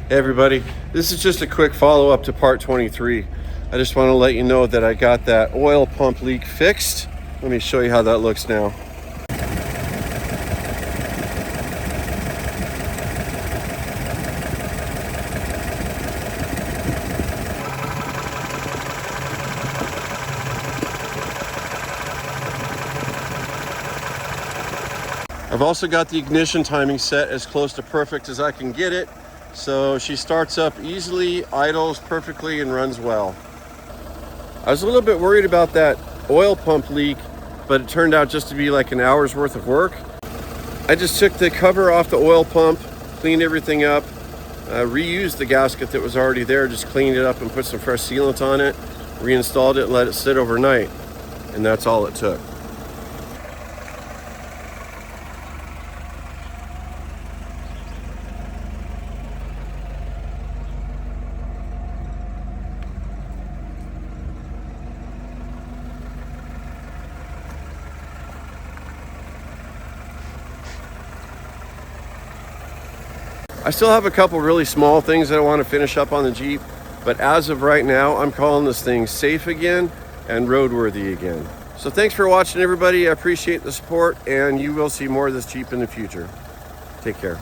Hey everybody, this is just a quick follow-up to part 23. I just want to let you know that I got that oil pump leak fixed. Let me show you how that looks now. I've also got the ignition timing set as close to perfect as I can get it. So she starts up easily, idles perfectly, and runs well. I was a little bit worried about that oil pump leak, but it turned out just to be like an hour's worth of work. I just took the cover off the oil pump, cleaned everything up, reused the gasket that was already there, just cleaned it up and put some fresh sealant on it, reinstalled it, and let it sit overnight. And that's all it took. I still have a couple really small things that I want to finish up on the Jeep, but as of right now, I'm calling this thing safe again and roadworthy again. So thanks for watching, everybody. I appreciate the support, and you will see more of this Jeep in the future. Take care.